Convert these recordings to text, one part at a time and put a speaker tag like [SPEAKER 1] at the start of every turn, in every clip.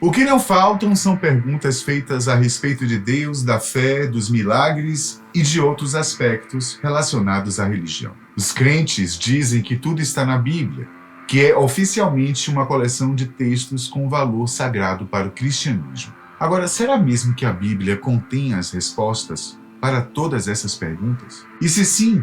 [SPEAKER 1] O que não faltam são perguntas feitas a respeito de Deus, da fé, dos milagres e de outros aspectos relacionados à religião. Os crentes dizem que tudo está na Bíblia, que é oficialmente uma coleção de textos com valor sagrado para o cristianismo. Agora, será mesmo que a Bíblia contém as respostas para todas essas perguntas? E se sim,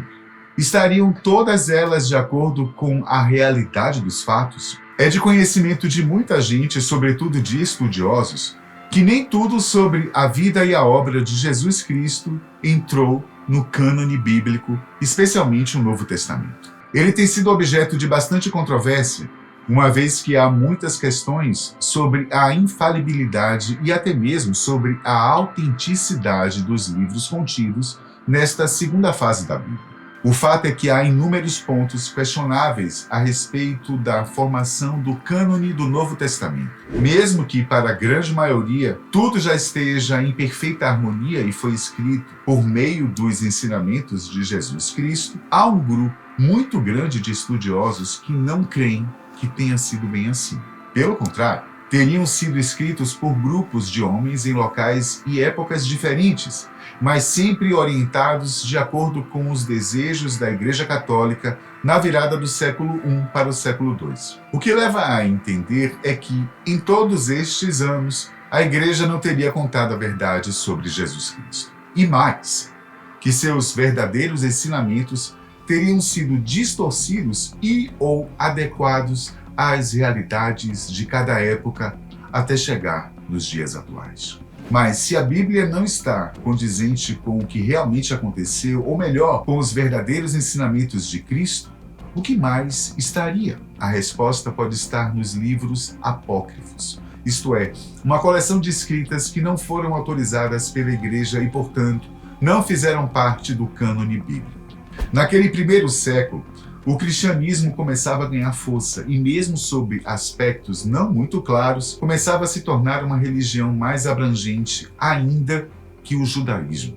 [SPEAKER 1] estariam todas elas de acordo com a realidade dos fatos? É de conhecimento de muita gente, sobretudo de estudiosos, que nem tudo sobre a vida e a obra de Jesus Cristo entrou no cânone bíblico, especialmente o Novo Testamento. Ele tem sido objeto de bastante controvérsia, uma vez que há muitas questões sobre a infalibilidade e até mesmo sobre a autenticidade dos livros contidos nesta segunda fase da Bíblia. O fato é que há inúmeros pontos questionáveis a respeito da formação do cânone do Novo Testamento. Mesmo que, para a grande maioria, tudo já esteja em perfeita harmonia e foi escrito por meio dos ensinamentos de Jesus Cristo, há um grupo muito grande de estudiosos que não creem que tenha sido bem assim. Pelo contrário, teriam sido escritos por grupos de homens em locais e épocas diferentes, mas sempre orientados de acordo com os desejos da Igreja Católica na virada do século I para o século II. O que leva a entender é que, em todos estes anos, a Igreja não teria contado a verdade sobre Jesus Cristo. E mais, que seus verdadeiros ensinamentos teriam sido distorcidos e ou adequados às realidades de cada época até chegar nos dias atuais. Mas se a Bíblia não está condizente com o que realmente aconteceu, ou melhor, com os verdadeiros ensinamentos de Cristo, o que mais estaria? A resposta pode estar nos livros apócrifos, isto é, uma coleção de escritas que não foram autorizadas pela Igreja e, portanto, não fizeram parte do cânone bíblico. Naquele primeiro século, o cristianismo começava a ganhar força e, mesmo sob aspectos não muito claros, começava a se tornar uma religião mais abrangente ainda que o judaísmo.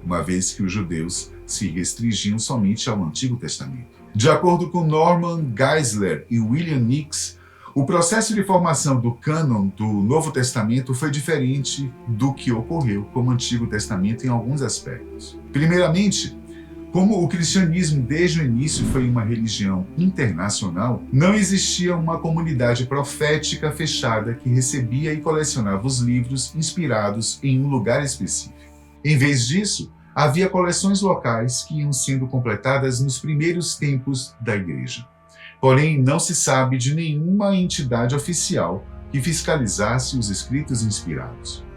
[SPEAKER 1] Uma vez que os judeus se restringiam somente ao Antigo Testamento. De acordo com Norman Geisler e William Nix, o processo de formação do cânon do Novo Testamento foi diferente do que ocorreu com o Antigo Testamento em alguns aspectos. Primeiramente, como o cristianismo desde o início foi uma religião internacional, não existia uma comunidade profética fechada que recebia e colecionava os livros inspirados em um lugar específico. Em vez disso, havia coleções locais que iam sendo completadas nos primeiros tempos da Igreja. Porém, não se sabe de nenhuma entidade oficial que fiscalizasse os escritos inspirados.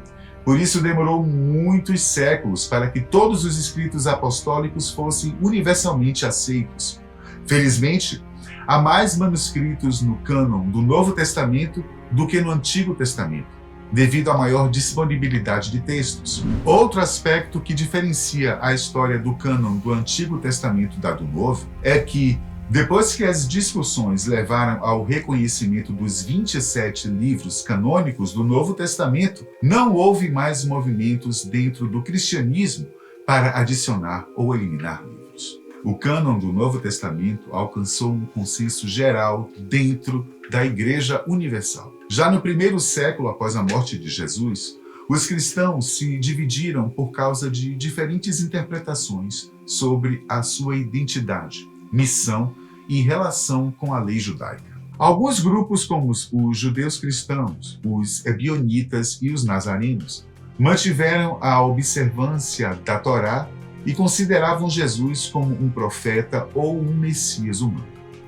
[SPEAKER 1] Por isso demorou muitos séculos para que todos os escritos apostólicos fossem universalmente aceitos. Felizmente, há mais manuscritos no cânon do Novo Testamento do que no Antigo Testamento, devido à maior disponibilidade de textos. Outro aspecto que diferencia a história do cânon do Antigo Testamento da do Novo é que, depois que as discussões levaram ao reconhecimento dos 27 livros canônicos do Novo Testamento, não houve mais movimentos dentro do cristianismo para adicionar ou eliminar livros. O cânon do Novo Testamento alcançou um consenso geral dentro da Igreja Universal. Já no primeiro século após a morte de Jesus, os cristãos se dividiram por causa de diferentes interpretações sobre a sua identidade, missão e relação com a lei judaica. Alguns grupos, como os judeus cristãos, os ebionitas e os nazarenos, mantiveram a observância da Torá e consideravam Jesus como um profeta ou um Messias humano.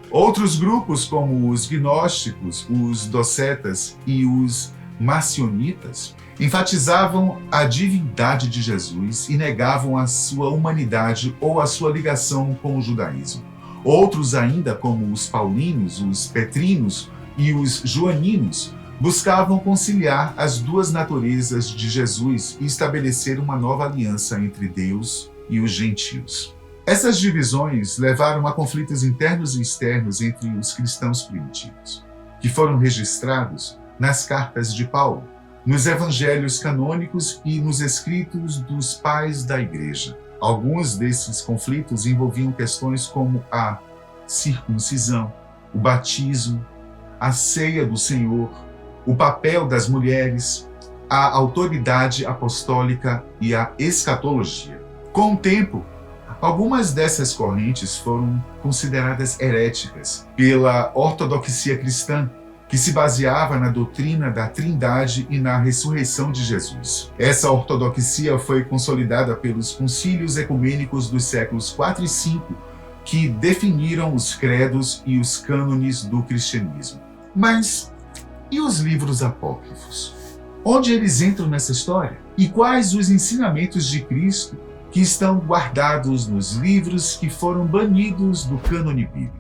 [SPEAKER 1] Outros grupos, como os gnósticos, os docetas e os marcionitas, enfatizavam a divindade de Jesus e negavam a sua humanidade ou a sua ligação com o judaísmo. Outros ainda, como os paulinos, os petrinos e os joaninos, buscavam conciliar as duas naturezas de Jesus e estabelecer uma nova aliança entre Deus e os gentios. Essas divisões levaram a conflitos internos e externos entre os cristãos primitivos, que foram registrados nas cartas de Paulo, nos evangelhos canônicos e nos escritos dos pais da Igreja. Alguns desses conflitos envolviam questões como a circuncisão, o batismo, a ceia do Senhor, o papel das mulheres, a autoridade apostólica e a escatologia. Com o tempo, algumas dessas correntes foram consideradas heréticas pela ortodoxia cristã, que se baseava na doutrina da Trindade e na ressurreição de Jesus. Essa ortodoxia foi consolidada pelos concílios ecumênicos dos séculos 4 e 5, que definiram os credos e os cânones do cristianismo. Mas e os livros apócrifos? Onde eles entram nessa história? E quais os ensinamentos de Cristo que estão guardados nos livros que foram banidos do cânone bíblico?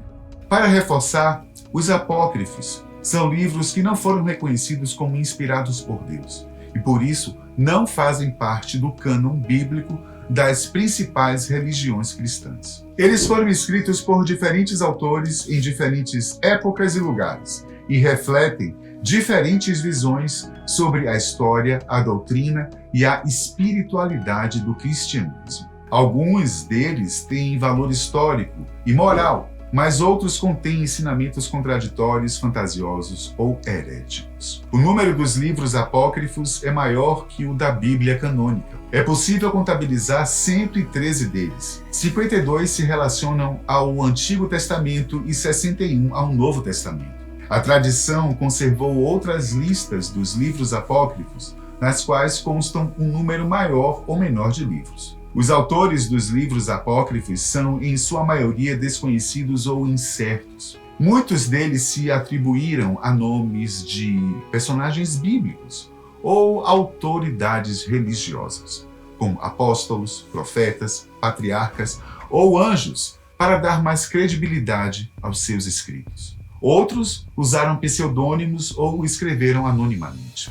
[SPEAKER 1] Para reforçar, os apócrifos são livros que não foram reconhecidos como inspirados por Deus e, por isso, não fazem parte do cânon bíblico das principais religiões cristãs. Eles foram escritos por diferentes autores em diferentes épocas e lugares e refletem diferentes visões sobre a história, a doutrina e a espiritualidade do cristianismo. Alguns deles têm valor histórico e moral, mas outros contêm ensinamentos contraditórios, fantasiosos ou heréticos. O número dos livros apócrifos é maior que o da Bíblia canônica. É possível contabilizar 113 deles. 52 se relacionam ao Antigo Testamento e 61 ao Novo Testamento. A tradição conservou outras listas dos livros apócrifos, nas quais constam um número maior ou menor de livros. Os autores dos livros apócrifos são, em sua maioria, desconhecidos ou incertos. Muitos deles se atribuíram a nomes de personagens bíblicos ou autoridades religiosas, como apóstolos, profetas, patriarcas ou anjos, para dar mais credibilidade aos seus escritos. Outros usaram pseudônimos ou escreveram anonimamente.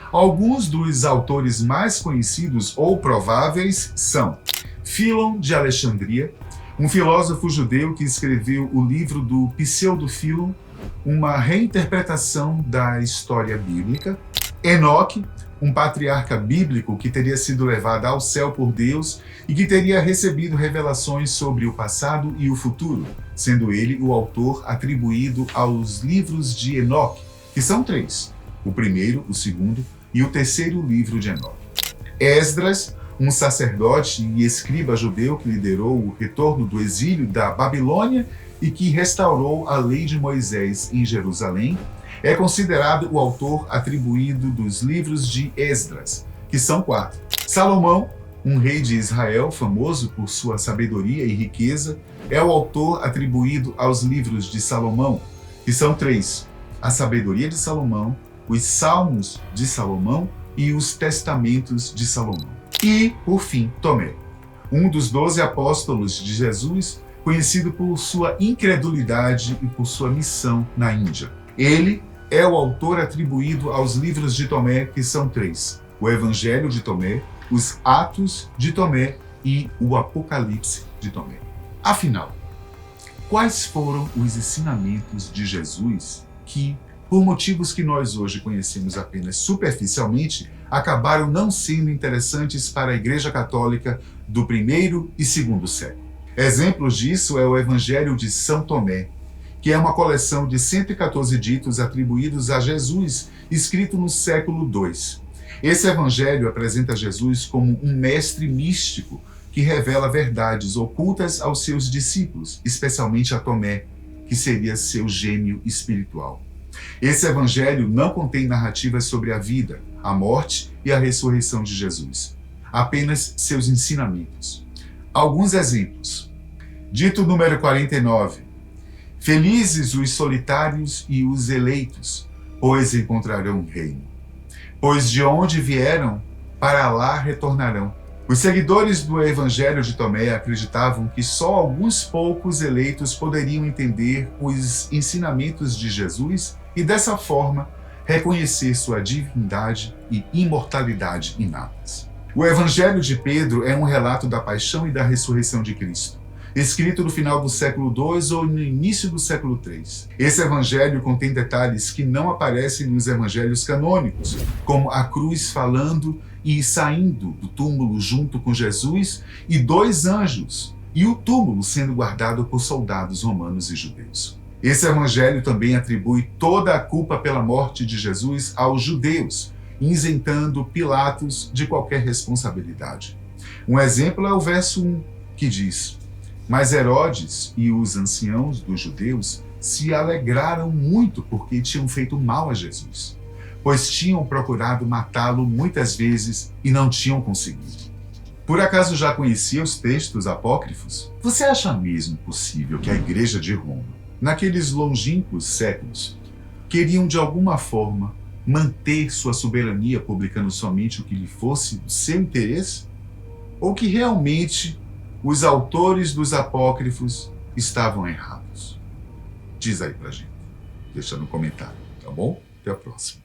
[SPEAKER 1] Alguns dos autores mais conhecidos ou prováveis são Fílon de Alexandria, um filósofo judeu que escreveu o livro do Pseudo-Fílon, uma reinterpretação da história bíblica. Enoque, um patriarca bíblico que teria sido levado ao céu por Deus e que teria recebido revelações sobre o passado e o futuro, sendo ele o autor atribuído aos livros de Enoque, que são 3, o primeiro, o segundo e o terceiro livro de Enoque. Esdras, um sacerdote e escriba judeu que liderou o retorno do exílio da Babilônia e que restaurou a lei de Moisés em Jerusalém, é considerado o autor atribuído dos livros de Esdras, que são 4. Salomão, um rei de Israel famoso por sua sabedoria e riqueza, é o autor atribuído aos livros de Salomão, que são 3. A sabedoria de Salomão, os Salmos de Salomão e os Testamentos de Salomão. E, por fim, Tomé, um dos 12 apóstolos de Jesus, conhecido por sua incredulidade e por sua missão na Índia. Ele é o autor atribuído aos livros de Tomé, que são 3. O Evangelho de Tomé, os Atos de Tomé e o Apocalipse de Tomé. Afinal, quais foram os ensinamentos de Jesus que, por motivos que nós hoje conhecemos apenas superficialmente, acabaram não sendo interessantes para a Igreja Católica do primeiro e segundo século? Exemplos disso é o Evangelho de São Tomé, que é uma coleção de 114 ditos atribuídos a Jesus, escrito no século II. Esse evangelho apresenta Jesus como um mestre místico que revela verdades ocultas aos seus discípulos, especialmente a Tomé, que seria seu gêmeo espiritual. Esse evangelho não contém narrativas sobre a vida, a morte e a ressurreição de Jesus, apenas seus ensinamentos. Alguns exemplos. Dito número 49. Felizes os solitários e os eleitos, pois encontrarão o reino. Pois de onde vieram, para lá retornarão. Os seguidores do Evangelho de Tomé acreditavam que só alguns poucos eleitos poderiam entender os ensinamentos de Jesus e, dessa forma, reconhecer sua divindade e imortalidade inatas. O Evangelho de Pedro é um relato da paixão e da ressurreição de Cristo, escrito no final do século II ou no início do século III. Esse evangelho contém detalhes que não aparecem nos evangelhos canônicos, como a cruz falando e saindo do túmulo junto com Jesus e 2 anjos, e o túmulo sendo guardado por soldados romanos e judeus. Esse evangelho também atribui toda a culpa pela morte de Jesus aos judeus, isentando Pilatos de qualquer responsabilidade. Um exemplo é o verso 1, que diz: Mas Herodes e os anciãos dos judeus se alegraram muito porque tinham feito mal a Jesus, pois tinham procurado matá-lo muitas vezes e não tinham conseguido. Por acaso já conhecia os textos apócrifos? Você acha mesmo possível que a Igreja de Roma, naqueles longínquos séculos, queriam de alguma forma manter sua soberania publicando somente o que lhe fosse do seu interesse? Ou que realmente os autores dos apócrifos estavam errados? Diz aí pra gente. Deixa no comentário, tá bom? Até a próxima.